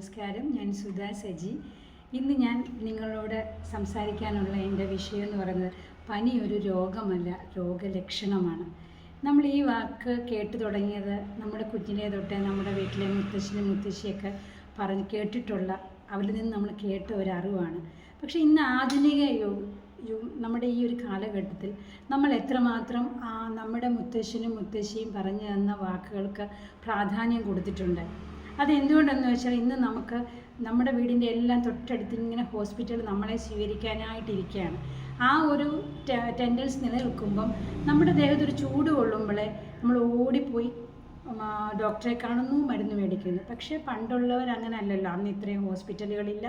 നമസ്കാരം. ഞാൻ സുധാ സജി. ഇന്ന് ഞാൻ നിങ്ങളോട് സംസാരിക്കാനുള്ള എൻ്റെ വിഷയം എന്ന് പറയുന്നത് പനി ഒരു രോഗമല്ല, രോഗലക്ഷണമാണ്. നമ്മൾ ഈ വാക്ക് കേട്ടു തുടങ്ങിയത് നമ്മുടെ കുഞ്ഞിനെ തൊട്ട് നമ്മുടെ വീട്ടിലെ മുത്തശ്ശനും മുത്തശ്ശിയൊക്കെ കേട്ടിട്ടുള്ള അവരിൽ നിന്ന് നമ്മൾ കേട്ട ഒരു അറിവാണ്. പക്ഷേ ഇന്ന് ആധുനിക നമ്മുടെ ഈ ഒരു കാലഘട്ടത്തിൽ നമ്മൾ എത്രമാത്രം നമ്മുടെ മുത്തശ്ശനും മുത്തശ്ശിയും പറഞ്ഞു തന്ന വാക്കുകൾക്ക് പ്രാധാന്യം കൊടുത്തിട്ടുണ്ട്. അതെന്തുകൊണ്ടെന്ന് വെച്ചാൽ ഇന്ന് നമുക്ക് നമ്മുടെ വീടിൻ്റെ എല്ലാം തൊട്ടടുത്ത് ഇങ്ങനെ ഹോസ്പിറ്റൽ നമ്മളെ സ്വീകരിക്കാനായിട്ടിരിക്കുകയാണ്. ആ ഒരു ടെൻഡൻസ് നിലനിൽക്കുമ്പം നമ്മുടെ ദേഹത്തൊരു ചൂട് കൊള്ളുമ്പോഴേ നമ്മൾ ഓടിപ്പോയി ഡോക്ടറെ കാണുന്നു, മരുന്ന് മേടിക്കുന്നു. പക്ഷേ പണ്ടുള്ളവർ അങ്ങനെ അല്ലല്ലോ. അന്ന് ഇത്രയും ഹോസ്പിറ്റലുകളില്ല.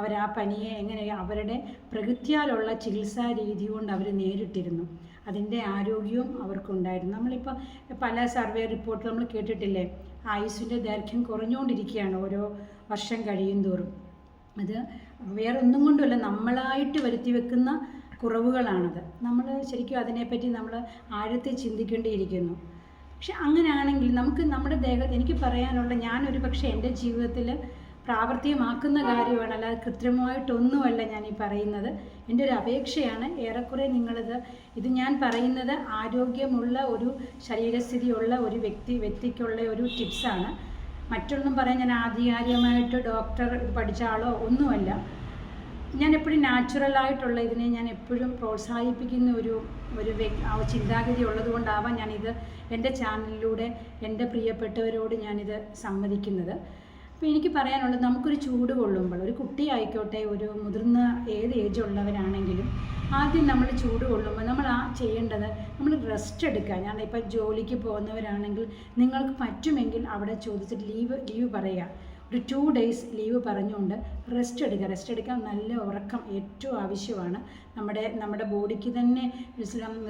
അവർ ആ പനിയെ എങ്ങനെ അവരുടെ പ്രകൃത്യാലുള്ള ചികിത്സാ രീതി കൊണ്ട് അവർ നേരിട്ടിരുന്നു. അതിൻ്റെ ആരോഗ്യവും അവർക്കുണ്ടായിരുന്നു. നമ്മളിപ്പോൾ പല സർവേ റിപ്പോർട്ട് നമ്മൾ കേട്ടിട്ടില്ലേ, ആയുസ്സിൻ്റെ ദൈർഘ്യം കുറഞ്ഞുകൊണ്ടിരിക്കുകയാണ് ഓരോ വർഷം കഴിയും തോറും. അത് വേറെ ഒന്നും കൊണ്ടുമല്ല, നമ്മളായിട്ട് വരുത്തി വെക്കുന്ന കുറവുകളാണത്. നമ്മൾ ശരിക്കും അതിനെപ്പറ്റി നമ്മൾ ആഴത്തിൽ ചിന്തിക്കേണ്ടിയിരിക്കുന്നു. പക്ഷെ അങ്ങനെയാണെങ്കിൽ നമുക്ക് നമ്മുടെ എനിക്ക് പറയാനുള്ള, ഞാനൊരു പക്ഷേ എൻ്റെ ജീവിതത്തിൽ പ്രാവർത്തികമാക്കുന്ന കാര്യമാണ്, അല്ലാതെ കൃത്രിമമായിട്ടൊന്നുമല്ല ഞാൻ ഈ പറയുന്നത്. എൻ്റെ ഒരു അപേക്ഷയാണ്. ഏറെക്കുറെ ഇത് ഞാൻ പറയുന്നത് ആരോഗ്യമുള്ള ഒരു ശരീരസ്ഥിതിയുള്ള ഒരു വ്യക്തിക്കുള്ള ഒരു ടിപ്സാണ്. മറ്റൊന്നും പറയാൻ ഞാൻ ആധികാരികമായിട്ട് ഡോക്ടർ പഠിച്ച ആളോ ഒന്നുമല്ല. ഞാൻ എപ്പോഴും നാച്ചുറലായിട്ടുള്ള ഇതിനെ ഞാൻ എപ്പോഴും പ്രോത്സാഹിപ്പിക്കുന്ന ഒരു ചിന്താഗതി ഉള്ളത് കൊണ്ടാവാം ഞാനിത് എൻ്റെ ചാനലിലൂടെ എൻ്റെ പ്രിയപ്പെട്ടവരോട് ഞാനിത് സമ്മതിക്കുന്നത്. അപ്പോൾ എനിക്ക് പറയാനുള്ളത്, നമുക്കൊരു ചൂട് കൊള്ളുമ്പോൾ, ഒരു കുട്ടി ആയിക്കോട്ടെ, ഒരു മുതിർന്ന ഏത് ഏജുള്ളവരാണെങ്കിലും, ആദ്യം നമ്മൾ ചൂട് കൊള്ളുമ്പോൾ നമ്മൾ ചെയ്യേണ്ടത് നമ്മൾ റെസ്റ്റ് എടുക്കുക. ഞാനിപ്പോൾ ജോലിക്ക് പോകുന്നവരാണെങ്കിൽ നിങ്ങൾക്ക് പറ്റുമെങ്കിൽ അവിടെ ചോദിച്ചിട്ട് ലീവ് പറയുക. ഒരു 2 days ലീവ് പറഞ്ഞുകൊണ്ട് റെസ്റ്റ് എടുക്കാൻ നല്ല ഉറക്കം ഏറ്റവും ആവശ്യമാണ്. നമ്മുടെ ബോഡിക്ക് തന്നെ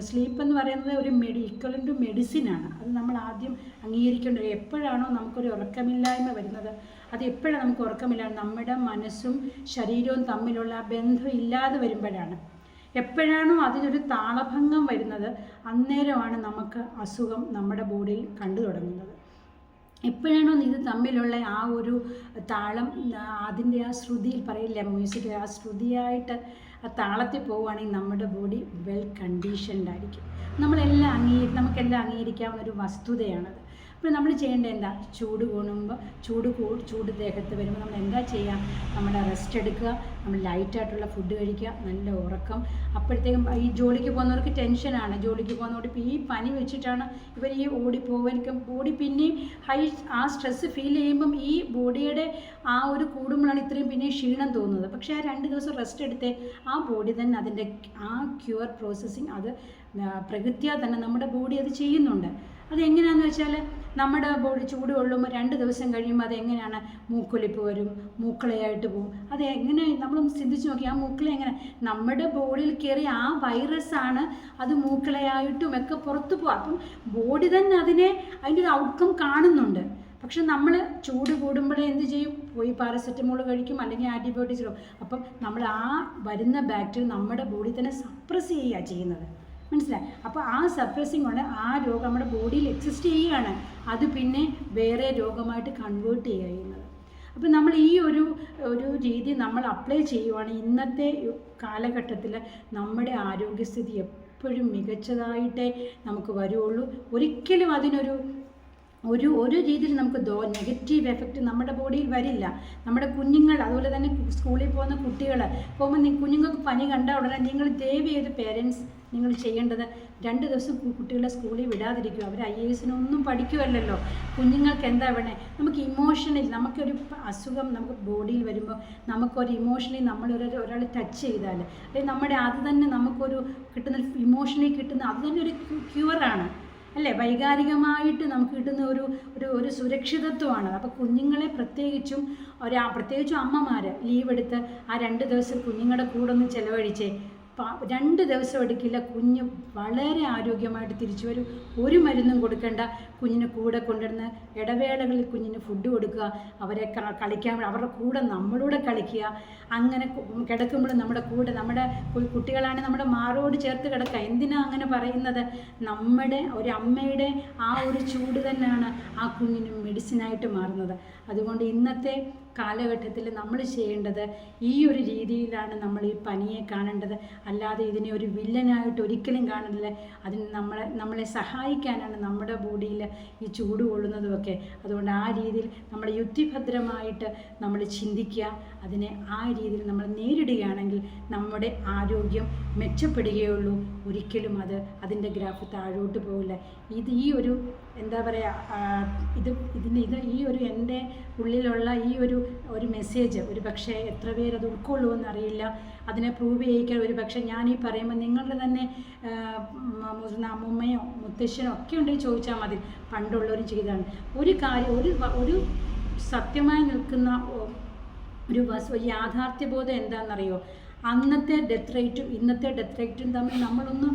സ്ലീപ്പ് എന്ന് പറയുന്നത് ഒരു ഈക്വലൻ്റ് ടു മെഡിസിനാണ്. അത് നമ്മൾ ആദ്യം അംഗീകരിക്കേണ്ടത്. എപ്പോഴാണോ നമുക്കൊരു ഉറക്കമില്ലായ്മ വരുന്നത്, അത് എപ്പോഴാണ് നമുക്ക് ഉറക്കമില്ലാതെ നമ്മുടെ മനസ്സും ശരീരവും തമ്മിലുള്ള ബന്ധം ഇല്ലാതെ വരുമ്പോഴാണ്. എപ്പോഴാണോ അതിനൊരു താളഭംഗം വരുന്നത്, അന്നേരമാണ് നമുക്ക് അസുഖം നമ്മുടെ ബോഡിയിൽ കണ്ടു തുടങ്ങുന്നത്. എപ്പോഴാണോ ഇത് തമ്മിലുള്ള ആ ഒരു താളം, അതിൻ്റെ ആ ശ്രുതിയിൽ പറയില്ല, മ്യൂസിക് ആ ശ്രുതിയായിട്ട് ആ താളത്തിൽ പോവുകയാണെങ്കിൽ നമ്മുടെ ബോഡി വെൽ കണ്ടീഷൻഡ് ആയിരിക്കും. നമുക്കെല്ലാം അംഗീകരിക്കാവുന്ന ഒരു വസ്തുതയാണത്. അപ്പോൾ നമ്മൾ ചെയ്യേണ്ടത് എന്താ, ചൂട് ദേഹത്ത് വരുമ്പോൾ നമ്മൾ എന്താ ചെയ്യുക, നമ്മുടെ റെസ്റ്റ് എടുക്കുക, നമ്മൾ ലൈറ്റായിട്ടുള്ള ഫുഡ് കഴിക്കുക, നല്ല ഉറക്കം. അപ്പോഴത്തേക്കും ഈ ജോലിക്ക് പോകുന്നവർക്ക് ടെൻഷനാണ്. ജോലിക്ക് പോകുന്നവർക്ക് ഇപ്പോൾ ഈ പനി വെച്ചിട്ടാണ് ഇവർ ഈ ബോഡി പിന്നെയും ആ സ്ട്രെസ്സ് ഫീൽ ചെയ്യുമ്പം ഈ ബോഡിയുടെ ആ ഒരു കൂടുമ്പോഴാണ് ഇത്രയും പിന്നെയും ക്ഷീണം തോന്നുന്നത്. പക്ഷേ ആ 2 ദിവസം റെസ്റ്റ് എടുത്തേ ആ ബോഡി തന്നെ അതിൻ്റെ ആ ക്യൂർ പ്രോസസ്സിങ് അത് പ്രകൃത്യാ തന്നെ നമ്മുടെ ബോഡി അത് ചെയ്യുന്നുണ്ട്. അതെങ്ങനെയാണെന്ന് വെച്ചാൽ, നമ്മുടെ ബോഡി ചൂട് കൊള്ളുമ്പോൾ 2 ദിവസം കഴിയുമ്പോൾ അതെങ്ങനെയാണ്, മൂക്കൊലിപ്പ് വരും, മൂക്കളയായിട്ട് പോകും. അതെങ്ങനെ നമ്മളൊന്ന് ചിന്തിച്ച് നോക്കി, ആ മൂക്കളെ എങ്ങനെ നമ്മുടെ ബോഡിയിൽ കയറി ആ വൈറസാണ് അത് മൂക്കളയായിട്ടും ഒക്കെ പുറത്തു പോകും. അപ്പം ബോഡി തന്നെ അതിൻ്റെ ഒരു ഔട്ട്കം കാണുന്നുണ്ട്. പക്ഷെ നമ്മൾ ചൂട് കൂടുമ്പോഴേ എന്ത് ചെയ്യും, പോയി പാരസെറ്റമോൾ കഴിക്കും, അല്ലെങ്കിൽ ആൻറ്റിബയോട്ടിക്സ് കഴിക്കും. അപ്പം നമ്മൾ ആ വരുന്ന ബാക്ടീരിയ നമ്മുടെ ബോഡി തന്നെ സപ്രസ് ചെയ്യുക ചെയ്യുന്നത്, മനസ്സിലായി? അപ്പോൾ ആ സപ്രസിങ് കൊണ്ട് ആ രോഗം നമ്മുടെ ബോഡിയിൽ എക്സിസ്റ്റ് ചെയ്യുകയാണ്. അത് പിന്നെ വേറെ രോഗമായിട്ട് കൺവേർട്ട് ചെയ്യുന്നത്. അപ്പോൾ നമ്മൾ ഈ ഒരു രീതി നമ്മൾ അപ്ലൈ ചെയ്യുവാണ്, ഇന്നത്തെ കാലഘട്ടത്തിൽ നമ്മുടെ ആരോഗ്യസ്ഥിതി എപ്പോഴും മികച്ചതായിട്ടേ നമുക്ക് വരുള്ളൂ. ഒരിക്കലും അതിനൊരു രീതിയിൽ നമുക്ക് നെഗറ്റീവ് എഫക്റ്റ് നമ്മുടെ ബോഡിയിൽ വരില്ല. നമ്മുടെ കുഞ്ഞുങ്ങൾ, അതുപോലെ തന്നെ സ്കൂളിൽ പോകുന്ന കുട്ടികൾ പോകുമ്പോൾ കുഞ്ഞുങ്ങൾക്ക് പനി കണ്ട ഉടനെ നിങ്ങൾ ദയവ് ചെയ്ത് പേരൻസ് നിങ്ങൾ ചെയ്യേണ്ടത് 2 ദിവസം കുട്ടികളെ സ്കൂളിൽ വിടാതിരിക്കുക. അവർ IAS ഒന്നും പഠിക്കുമല്ലോ. കുഞ്ഞുങ്ങൾക്ക് എന്താ വേണേ, നമുക്ക് ഇമോഷണലി നമുക്കൊരു അസുഖം നമുക്ക് ബോഡിയിൽ വരുമ്പോൾ നമുക്കൊരു ഇമോഷണലി ഒരാൾ ടച്ച് ചെയ്താൽ, അല്ലെങ്കിൽ നമ്മുടെ അത് തന്നെ നമുക്കൊരു കിട്ടുന്ന ഇമോഷണലി കിട്ടുന്ന അത് തന്നെ ഒരു ക്യൂറാണ് അല്ലേ, വൈകാരികമായിട്ട് നമുക്ക് കിട്ടുന്ന ഒരു സുരക്ഷിതത്വമാണ്. അപ്പോൾ കുഞ്ഞുങ്ങളെ പ്രത്യേകിച്ചും അമ്മമാർ ലീവ് എടുത്ത് ആ 2 ദിവസം കുഞ്ഞുങ്ങളുടെ കൂടെ ഒന്ന് ചിലവഴിച്ചേ. 2 ദിവസം എടുക്കില്ല, കുഞ്ഞ് വളരെ ആരോഗ്യമായിട്ട് തിരിച്ചു വരും. ഒരു മരുന്നും കൊടുക്കേണ്ട, കുഞ്ഞിനെ കൂടെ കൊണ്ടുവരുന്ന ഇടവേളകളിൽ കുഞ്ഞിന് ഫുഡ് കൊടുക്കുക, അവരെ കളിക്കാൻ അവരുടെ കൂടെ നമ്മളൂടെ കളിക്കുക. അങ്ങനെ കിടക്കുമ്പോൾ നമ്മുടെ കൂടെ, നമ്മുടെ കുട്ടികളാണ് നമ്മുടെ മാറോട് ചേർത്ത് കിടക്കുക. എന്തിനാ അങ്ങനെ പറയുന്നത്, നമ്മുടെ ഒരു അമ്മയുടെ ആ ഒരു ചൂട് തന്നെയാണ് ആ കുഞ്ഞിന് മെഡിസിനായിട്ട് മാറുന്നത്. അതുകൊണ്ട് ഇന്നത്തെ കാലഘട്ടത്തിൽ നമ്മൾ ചെയ്യേണ്ടത് ഈ ഒരു രീതിയിലാണ് നമ്മൾ ഈ പനിയെ കാണേണ്ടത്. അല്ലാതെ ഇതിനെ ഒരു വില്ലനായിട്ട് ഒരിക്കലും കാണരുത്. അതിന് നമ്മളെ സഹായിക്കാനാണ് നമ്മുടെ ബോഡിയിൽ ഈ ചൂട് കൊള്ളുന്നതുമൊക്കെ. അതുകൊണ്ട് ആ രീതിയിൽ നമ്മൾ യുക്തിഭദ്രമായിട്ട് നമ്മൾ ചിന്തിക്കുക. അതിനെ ആ രീതിയിൽ നമ്മൾ നേരിടുകയാണെങ്കിൽ നമ്മുടെ ആരോഗ്യം മെച്ചപ്പെടുകയുള്ളൂ. ഒരിക്കലും അതിൻ്റെ ഗ്രാഫ് താഴോട്ട് പോകില്ല. ഈ ഒരു എന്താ പറയുക, ഈ ഒരു എൻ്റെ ഉള്ളിലുള്ള ഈ ഒരു മെസ്സേജ് ഒരു പക്ഷേ എത്ര പേരത് ഉൾക്കൊള്ളുമെന്ന് അറിയില്ല. അതിനെ പ്രൂവ് ചെയ്യിക്കാൻ ഒരു പക്ഷേ ഞാൻ ഈ പറയുമ്പോൾ നിങ്ങളുടെ തന്നെ അമ്മൂമ്മയോ മുത്തശ്ശനോ ഒക്കെ ഉണ്ടെങ്കിൽ ചോദിച്ചാൽ മതി. പണ്ടുള്ളവരും ചെയ്തതാണ് ഒരു കാര്യം. ഒരു സത്യമായി നിൽക്കുന്ന ഒരു യാഥാർത്ഥ്യബോധം എന്താണെന്നറിയോ? അന്നത്തെ ഡെത്ത് റേറ്റും ഇന്നത്തെ ഡെത്ത് റേറ്റും തമ്മിൽ നമ്മളൊന്ന്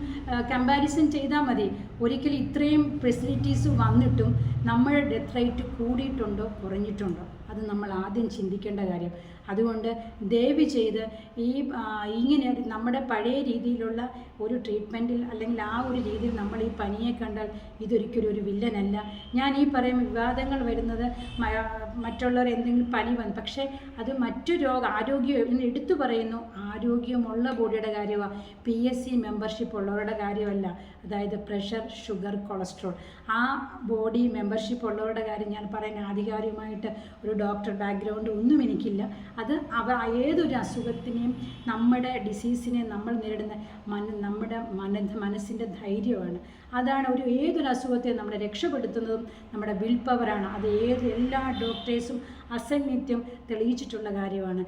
കമ്പാരിസൺ ചെയ്താൽ മതി. ഒരിക്കലും ഇത്രയും ഫെസിലിറ്റീസ് വന്നിട്ടും നമ്മുടെ ഡെത്ത് റേറ്റ് കൂടിയിട്ടുണ്ടോ കുറഞ്ഞിട്ടുണ്ടോ? അത് നമ്മൾ ആദ്യം ചിന്തിക്കേണ്ട കാര്യം. അതുകൊണ്ട് ദയവ് ചെയ്ത് ഇങ്ങനെ നമ്മുടെ പഴയ രീതിയിലുള്ള ഒരു ട്രീറ്റ്മെൻറ്റിൽ അല്ലെങ്കിൽ ആ ഒരു രീതിയിൽ നമ്മൾ ഈ പനിയെ കണ്ടാൽ ഇതൊരിക്കലും ഒരു വില്ലനല്ല. ഞാൻ ഈ പറയുന്ന വിവാദങ്ങൾ വരുന്നത് മറ്റുള്ളവർ എന്തെങ്കിലും പനി വന്നു, പക്ഷേ അത് മറ്റു ആരോഗ്യം എടുത്തു പറയുന്നു. ആരോഗ്യമുള്ള ബോഡിയുടെ കാര്യമാണ്. PSC മെമ്പർഷിപ്പ് ഉള്ളവരുടെ കാര്യമല്ല. അതായത് പ്രഷർ, ഷുഗർ, കൊളസ്ട്രോൾ, ആ ബോഡി മെമ്പർഷിപ്പ് ഉള്ളവരുടെ കാര്യം ഞാൻ പറയുന്ന ആധികാരികമായിട്ട് ഒരു ഡോക്ടർ ബാക്ക്ഗ്രൗണ്ട് ഒന്നും എനിക്കില്ല. അത് ഏതൊരു അസുഖത്തിനെയും നമ്മുടെ ഡിസീസിനെ നമ്മൾ നേരിടുന്ന നമ്മുടെ മനസ്സിൻ്റെ ധൈര്യമാണ്. അതാണ് ഏതൊരു അസുഖത്തെയും നമ്മളെ രക്ഷപ്പെടുത്തുന്നതും നമ്മുടെ വിൽ പവറാണ്. അത് എല്ലാ ഡോക്ടേഴ്സും അസന്നിത്യം തെളിയിച്ചിട്ടുള്ള കാര്യമാണ്.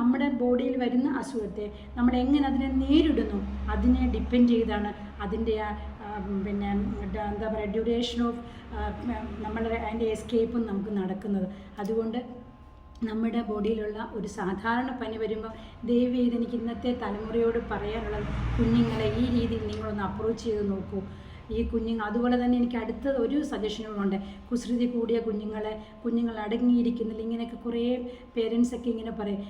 നമ്മുടെ ബോഡിയിൽ വരുന്ന അസുഖത്തെ നമ്മൾ എങ്ങനെ അതിനെ നേരിടുന്നു അതിനെ ഡിപ്പെൻഡ് ചെയ്താണ് അതിൻ്റെ പിന്നെ എന്താ പറയുക ഡ്യൂറേഷൻ ഓഫ് അതിൻ്റെ എസ്കേപ്പും നമുക്ക് നടക്കുന്നത്. അതുകൊണ്ട് നമ്മുടെ ബോഡിയിലുള്ള ഒരു സാധാരണ പനി വരുമ്പോൾ ദയവ് ചെയ്ത് എനിക്ക് ഇന്നത്തെ തലമുറയോട് പറയാനുള്ളത്, കുഞ്ഞുങ്ങളെ ഈ രീതിയിൽ നിങ്ങളൊന്ന് അപ്രോച്ച് ചെയ്ത് നോക്കൂ. ഈ അതുപോലെ തന്നെ എനിക്ക് അടുത്ത ഒരു സജഷനുകളുണ്ട്. കുസൃതി കൂടിയ കുഞ്ഞുങ്ങൾ അടങ്ങിയിരിക്കുന്നില്ല, ഇങ്ങനെയൊക്കെ കുറേ പേരൻസൊക്കെ ഇങ്ങനെ പറയും.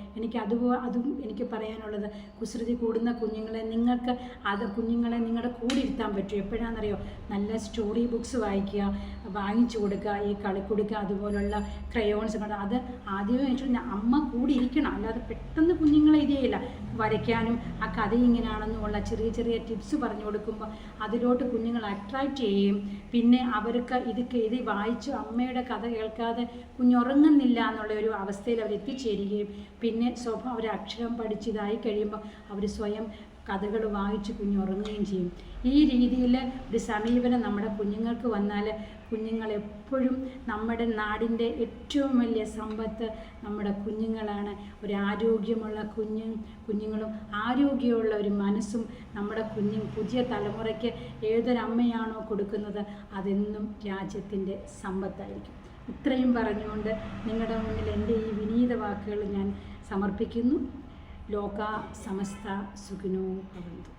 അതും എനിക്ക് പറയാനുള്ളത്, കുസൃതി കൂടുന്ന കുഞ്ഞുങ്ങളെ നിങ്ങളുടെ കൂടെ ഇരുത്താൻ പറ്റും. എപ്പോഴാണെന്നറിയോ? നല്ല സ്റ്റോറി ബുക്സ് വാങ്ങിച്ചു കൊടുക്കുക, ഈ കളിക്കുടുക്കുക, അതുപോലുള്ള ക്രയോൺസ് അത് ആദ്യമേ വെച്ചിട്ട് അമ്മ കൂടി ഇരിക്കണം. അല്ലാതെ പെട്ടെന്ന് കുഞ്ഞുങ്ങളെ ഇതേയില്ല വരയ്ക്കാനും ആ കഥ ഇങ്ങനെയാണെന്നുള്ള ചെറിയ ചെറിയ ടിപ്സ് പറഞ്ഞു കൊടുക്കുമ്പോൾ അതിലോട്ട് കുഞ്ഞുങ്ങൾ അട്രാക്റ്റ് ചെയ്യുകയും പിന്നെ അവർക്ക് ഇത് വായിച്ച് അമ്മയുടെ കഥ കേൾക്കാതെ കുഞ്ഞുറങ്ങുന്നില്ല എന്നുള്ള ഒരു അവസ്ഥയിൽ അവർ എത്തിച്ചേരുകയും പിന്നെ അവർ അക്ഷരം പഠിച്ചതായി കഴിയുമ്പോൾ അവർ സ്വയം കഥകൾ വായിച്ച് കുഞ്ഞുറങ്ങുകയും ചെയ്യും. ഈ രീതിയിൽ ഒരു സമീപനം നമ്മുടെ കുഞ്ഞുങ്ങൾക്ക് വന്നാൽ കുഞ്ഞുങ്ങളെപ്പോഴും നമ്മുടെ നാടിൻ്റെ ഏറ്റവും വലിയ സമ്പത്ത് നമ്മുടെ കുഞ്ഞുങ്ങളാണ്. ഒരു ആരോഗ്യമുള്ള കുഞ്ഞുങ്ങളും ആരോഗ്യമുള്ള ഒരു മനസ്സും നമ്മുടെ പുതിയ തലമുറയ്ക്ക് ഏതൊരമ്മയാണോ കൊടുക്കുന്നത് അതെന്നും രാജ്യത്തിൻ്റെ സമ്പത്തായിരിക്കും. ഇത്രയും പറഞ്ഞുകൊണ്ട് നിങ്ങളുടെ മുന്നിൽ എൻ്റെ ഈ വിനീത വാക്കുകൾ ഞാൻ സമർപ്പിക്കുന്നു. ലോക സമസ്ത സുഖിനോ ഭവന്തു.